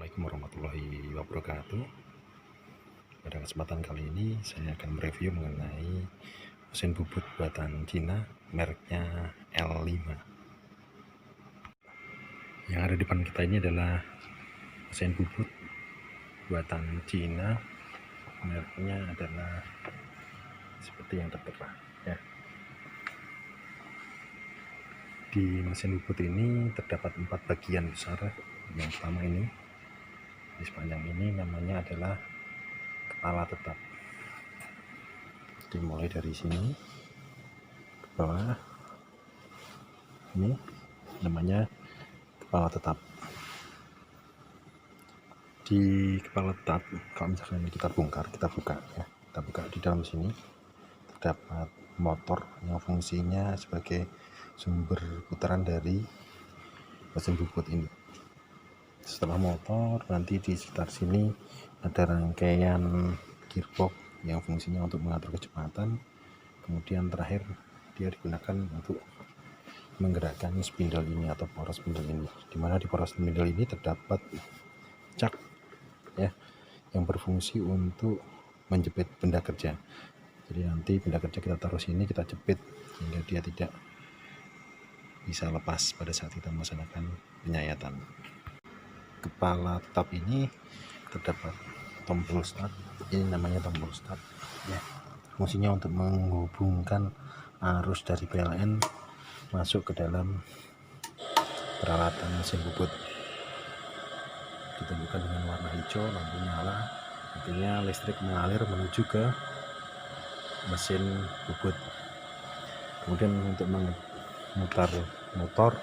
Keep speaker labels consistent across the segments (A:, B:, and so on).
A: Assalamualaikum warahmatullahi wabarakatuh. Pada kesempatan kali ini saya akan mereview mengenai mesin bubut buatan Cina mereknya L5. Yang ada di depan kita ini adalah mesin bubut buatan Cina, mereknya adalah seperti yang tertera ya. Di mesin bubut ini terdapat 4 bagian besar. Yang pertama ini, di sepanjang ini namanya adalah kepala tetap. Dimulai dari sini ke bawah, ini namanya kepala tetap. Di kepala tetap, kalau misalkan ini kita buka ya, kita buka di dalam sini terdapat motor yang fungsinya sebagai sumber putaran dari mesin bubut ini. Setelah motor, nanti di sekitar sini ada rangkaian gearbox yang fungsinya untuk mengatur kecepatan. Kemudian terakhir dia digunakan untuk menggerakkan spindle ini atau poros spindle ini, dimana di poros spindle ini terdapat cak ya, yang berfungsi untuk menjepit benda kerja. Jadi nanti benda kerja kita taruh sini, kita jepit sehingga dia tidak bisa lepas pada saat kita melaksanakan penyayatan. Kepala tetap ini terdapat tombol start, ini namanya tombol start ya. Fungsinya untuk menghubungkan arus dari PLN masuk ke dalam peralatan mesin bubut. Kita buka dengan warna hijau, lampu nyala, artinya listrik mengalir menuju ke mesin bubut. Kemudian untuk memutar motor,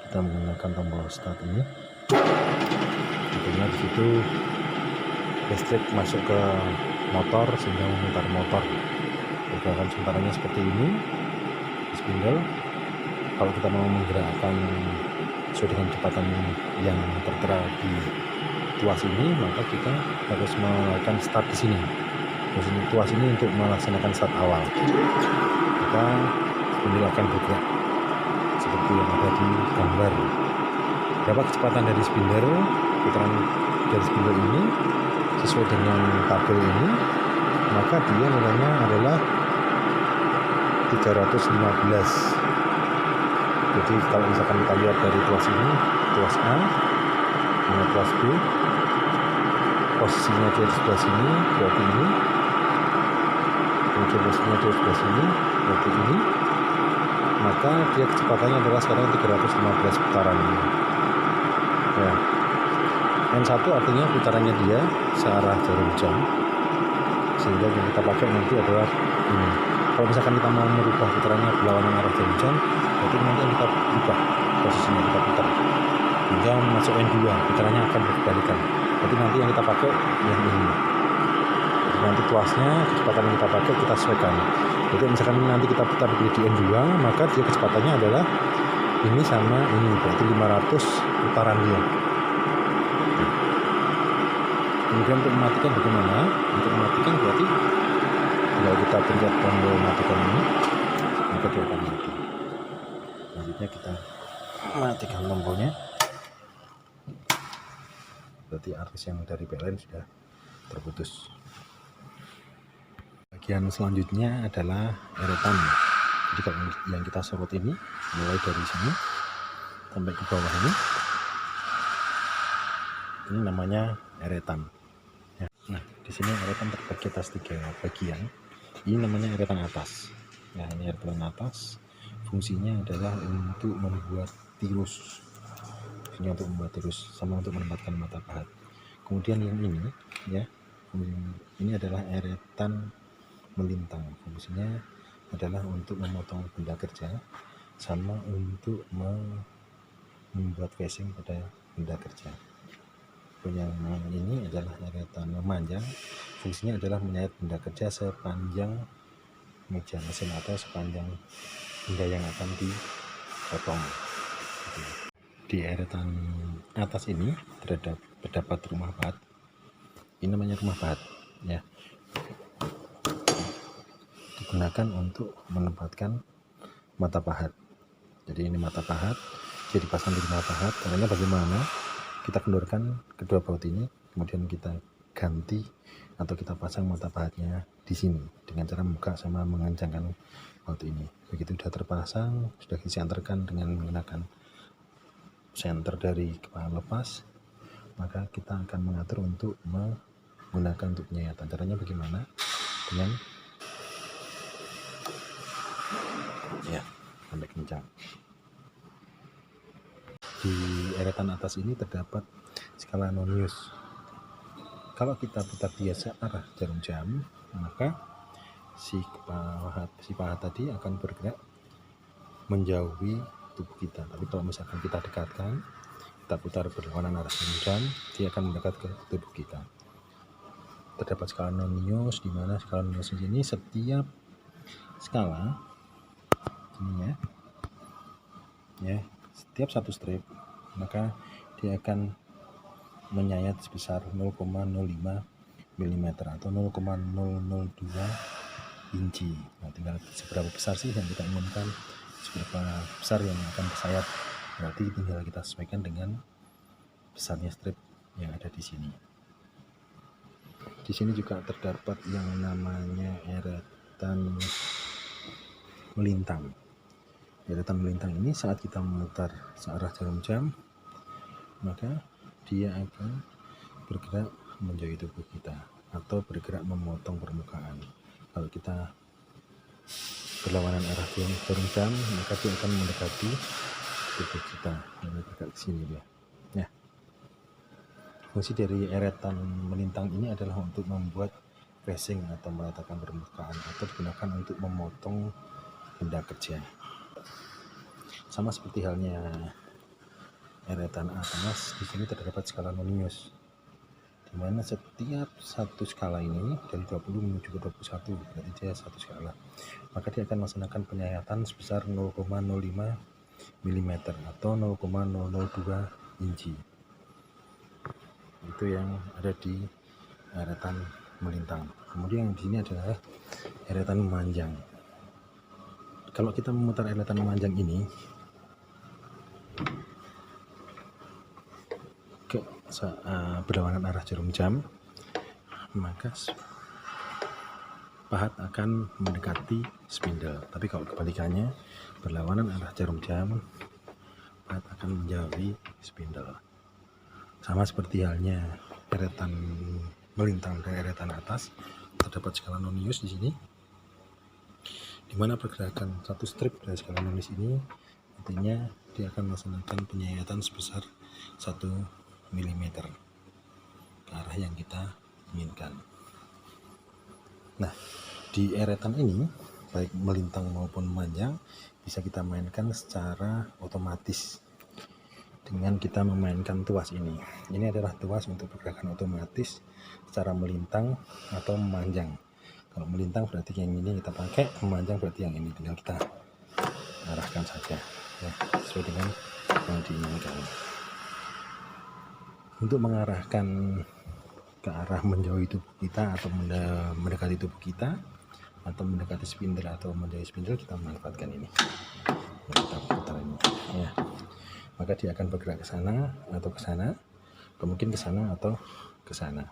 A: kita menggunakan tombol start ini. Artinya di situ listrik masuk ke motor sehingga memutar motor. Pergerakan sementaranya seperti ini di spindle. Kalau kita mau menggerakkan sesuai dengan kecepatan yang tertera di tuas ini, maka kita harus melakukan start di sini. Di tuas ini untuk melaksanakan start awal, maka spindle akan bergerak seperti yang ada di gambar. Berapa kecepatan dari spindle, putaran dari spindle ini sesuai dengan tabel ini, maka dia nilainya adalah 315. Jadi kalau misalkan kita lihat dari tuas ini, tuas A, ini tuas B, posisinya di sebelah sini berarti ini, kemudian posisinya di sebelah sini berarti ini, maka dia kecepatannya adalah sekarang 315 putaran ya. N1 artinya putarannya dia searah jarum jam, sehingga yang kita pakai nanti adalah ini. Kalau misalkan kita mau merubah putarannya berlawanan arah jarum jam, berarti nanti kita ubah posisinya, kita putar hingga masuk N2, putarannya akan berbalikan. Berarti nanti yang kita pakai yang ini. Jadi nanti tuasnya, kecepatan yang kita pakai kita sesuaikan. Jadi misalkan nanti kita putar di N2, maka dia kecepatannya adalah ini sama ini, berarti 500 putaran dia. Kemudian untuk mematikan bagaimana? Untuk mematikan berarti kalau kita pencet tombol matikan ini, maka dia akan mati. Selanjutnya kita matikan tombolnya, berarti arus yang dari PLN sudah terputus. Bagian selanjutnya adalah eretan. Jadi kalau yang kita sorot ini mulai dari sini sampai ke bawah ini namanya eretan ya. Nah, di sini eretan terbagi atas 3 bagian. Ini namanya eretan atas ya. Ini eretan atas fungsinya adalah untuk membuat tirus, fungsinya untuk membuat tirus sama untuk menempatkan mata pahat. Kemudian yang ini ya, ini adalah eretan melintang, fungsinya adalah untuk memotong benda kerja sama untuk membuat casing pada benda kerja. Yang ini adalah eretan memanjang, fungsinya adalah menyayat benda kerja sepanjang meja mesin atau sepanjang benda yang akan dipotong. Di eretan atas ini terdapat rumah pahat. Ini namanya rumah pahat ya, digunakan untuk menempatkan mata pahat. Jadi ini mata pahat, jadi dipasang di rumah pahat. Caranya bagaimana? kita kendorkan kedua baut ini, kemudian kita ganti atau kita pasang mata pahatnya di sini dengan cara membuka sama mengencangkan baut ini. Begitu sudah terpasang, sudah disenterkan dengan menggunakan senter dari kepala lepas, maka kita akan mengatur untuk menggunakan untuk penyayatan. Caranya bagaimana? Dengan ya, sampai kencang. Di eretan atas ini terdapat skala nonius. Kalau kita putar biasa arah jarum jam, maka si pahat tadi akan bergerak menjauhi tubuh kita. Tapi kalau misalkan kita dekatkan, kita putar berlawanan arah jarum jam, dia akan mendekat ke tubuh kita. Terdapat skala nonius, di mana skala nonius ini setiap skala ini ya, setiap satu strip maka dia akan menyayat sebesar 0,05 mm atau 0,002 inci. Nah, tinggal seberapa besar sih yang kita inginkan, seberapa besar yang akan bersayat, berarti tinggal kita sesuaikan dengan besarnya strip yang ada di sini. Di sini juga terdapat yang namanya eretan melintang. Eretan melintang ini saat kita memutar searah jarum jam, maka dia akan bergerak menjauhi tubuh kita atau bergerak memotong permukaan. Kalau kita berlawanan arah jarum jam, maka dia akan mendekati tubuh kita, bergerak ke sini dia. Ya. Fungsi dari eretan melintang ini adalah untuk membuat facing atau meletakkan permukaan, atau digunakan untuk memotong benda kerja. Sama seperti halnya eretan atas, di sini terdapat skala nonius, di mana setiap satu skala ini dari 20 menuju ke 21, berarti dia satu skala, maka dia akan melaksanakan penyayatan sebesar 0,05 mm atau 0,002 inci. Itu yang ada di eretan melintang. Kemudian di sini adalah eretan memanjang. Kalau kita memutar eretan memanjang ini ke berlawanan arah jarum jam, maka pahat akan mendekati spindle. Tapi kalau kebalikannya, berlawanan arah jarum jam, pahat akan menjauhi spindle. Sama seperti halnya eretan melintang dan eretan atas, terdapat skala nonius di sini, di mana pergerakan satu strip dari skala nonius ini artinya dia akan melaksanakan penyayatan sebesar 1 mm ke arah yang kita inginkan. Nah, di eretan ini baik melintang maupun memanjang bisa kita mainkan secara otomatis dengan kita memainkan tuas ini. Ini adalah tuas untuk pergerakan otomatis secara melintang atau memanjang. Kalau melintang berarti yang ini kita pakai, memanjang berarti yang ini, tinggal kita arahkan saja ya, sesuai dengan yang diinginkan. Untuk mengarahkan ke arah menjauhi tubuh kita atau mendekati tubuh kita, atau mendekati spindle atau menjauhi spindle, kita manfaatkan ini. Kita putar ini ya. Maka dia akan bergerak ke sana atau ke sana, mungkin ke sana atau ke sana.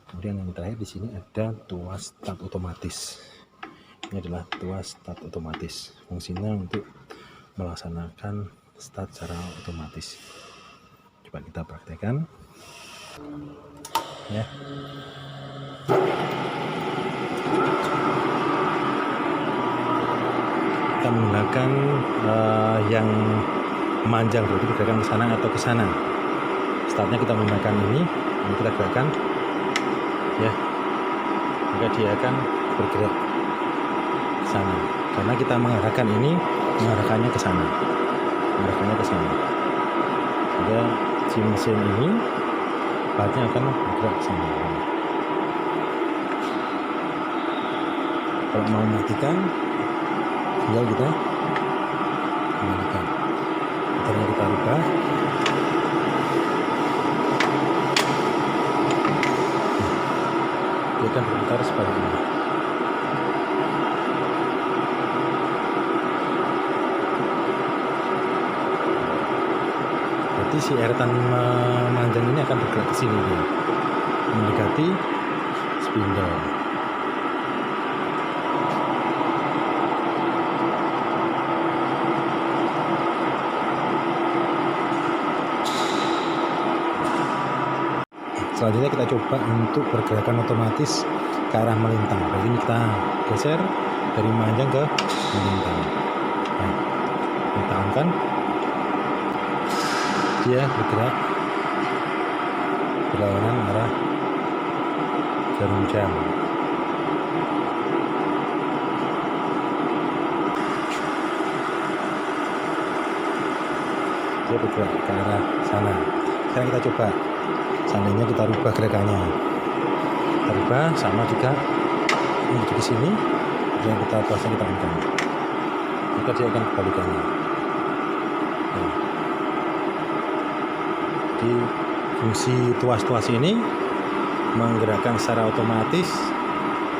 A: Kemudian yang terakhir di sini ada tuas start otomatis. Ini adalah tuas start otomatis. Fungsinya untuk melaksanakan start secara otomatis. Coba kita praktekkan ya. Kita menggunakan yang memanjang, berarti pergerakan ke sana atau ke sana. Startnya kita menggunakan ini kita gerakan ya, maka dia akan bergerak ke sana karena kita mengarahkan ini, mengarahkannya ke sana, sehingga si mesin ini pahatnya akan bergerak ke sana. Kalau mau mematikan, tinggal kita kembalikan, kita rubah. Dia akan berputar seperti ini. Berarti Jadi si eretan memanjang ini akan bergerak ke sini dia, mendekati spindle. Selanjutnya kita coba untuk pergerakan otomatis ke arah melintang. Jadi ini kita geser dari memanjang ke melintang. Nah, kita on-kan, dia bergerak berlawanan arah jarum jam. Dia bergerak ke arah sana. Sekarang kita coba, seandainya kita rubah gerakannya, kita rubah sama juga menuju ke sini, yang kita pasang, kita on-kan, maka dia akan kebalikannya. Nah, di fungsi tuas-tuas ini menggerakkan secara otomatis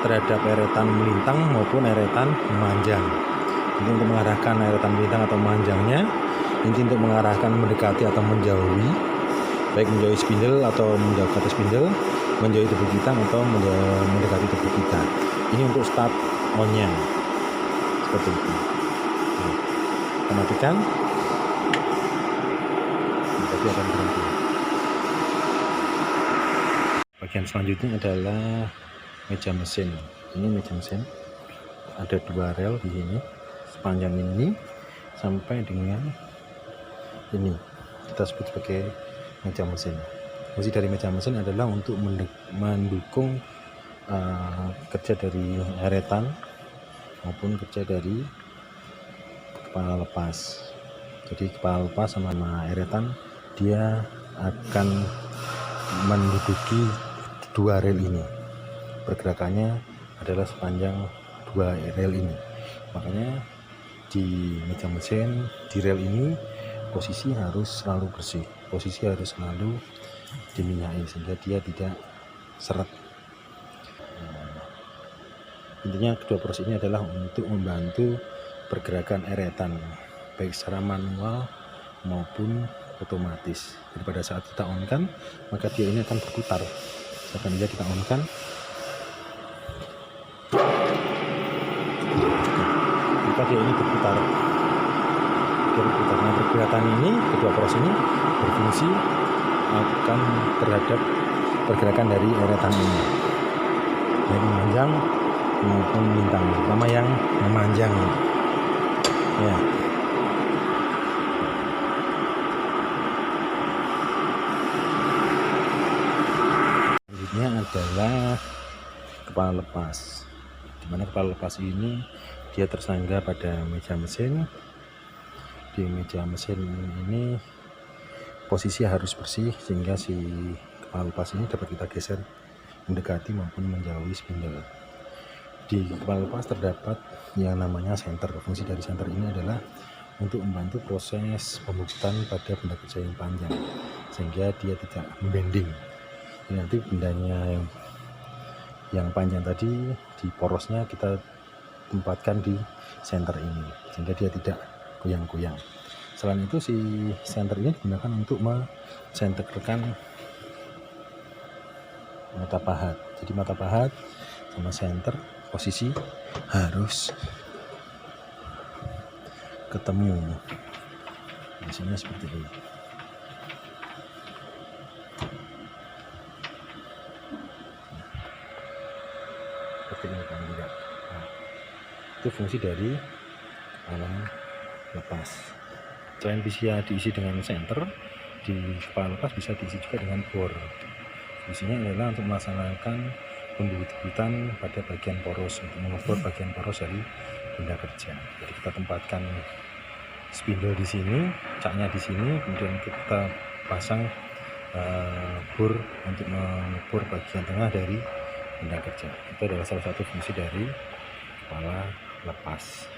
A: terhadap eretan melintang maupun eretan memanjang. Ini untuk mengarahkan eretan melintang atau memanjangnya, ini untuk mengarahkan mendekati atau menjauhi, baik menjauhi spindle atau menjauh ke atas spindle, menjauhi tubuh kita atau mendekati tubuh kita. Ini untuk start on-nya seperti itu. Nah, kita matikan, jadi akan berhenti. Bagian selanjutnya adalah meja mesin. Ini meja mesin, ada 2 rel di sini, sepanjang ini sampai dengan ini kita sebut sebagai meja mesin. Fungsi dari meja mesin adalah untuk mendukung kerja dari eretan maupun kerja dari kepala lepas. Jadi kepala lepas sama eretan dia akan menduduki 2 rel ini. Pergerakannya adalah sepanjang 2 rel ini. Makanya di meja mesin, di rel ini posisi harus selalu bersih, posisi harus selalu diminyaki sehingga dia tidak seret. Intinya kedua proses ini adalah untuk membantu pergerakan eretan baik secara manual maupun otomatis. Jadi pada saat kita on-kan, maka dia ini akan berputar. Misalkan dia kita on-kan, maka dia ini berputar. Nah, pergerakan ini, kedua proses ini berfungsi akan terhadap pergerakan dari eretan ini, baik memanjang maupun melintang, terutama yang memanjang ya. Selanjutnya adalah kepala lepas, dimana kepala lepas ini dia tersangga pada meja mesin. Di meja mesin ini posisi harus bersih sehingga si kepala lepas ini dapat kita geser mendekati maupun menjauhi spindle. Di kepala lepas terdapat yang namanya senter. Fungsi dari senter ini adalah untuk membantu proses pembukutan pada benda kerja yang panjang sehingga dia tidak membending. Jadi nanti bendanya yang panjang tadi di porosnya kita tempatkan di senter ini sehingga dia tidak goyang-goyang. Selain itu si senter ini digunakan untuk mensenterkan mata pahat. Jadi mata pahat sama senter posisi harus ketemu, biasanya seperti ini. Seperti ini kan tidak. Nah, itu fungsi dari kepala lepas. Selain bisa diisi dengan senter, di kepala lepas bisa diisi juga dengan bor. Fungsinya adalah untuk melaksanakan pembubut-bubutan pada bagian poros, untuk mengebor bagian poros dari benda kerja. Jadi kita tempatkan spindle di sini, caknya di sini, kemudian kita pasang bor untuk mengebor bagian tengah dari benda kerja. Itu adalah salah satu fungsi dari kepala lepas.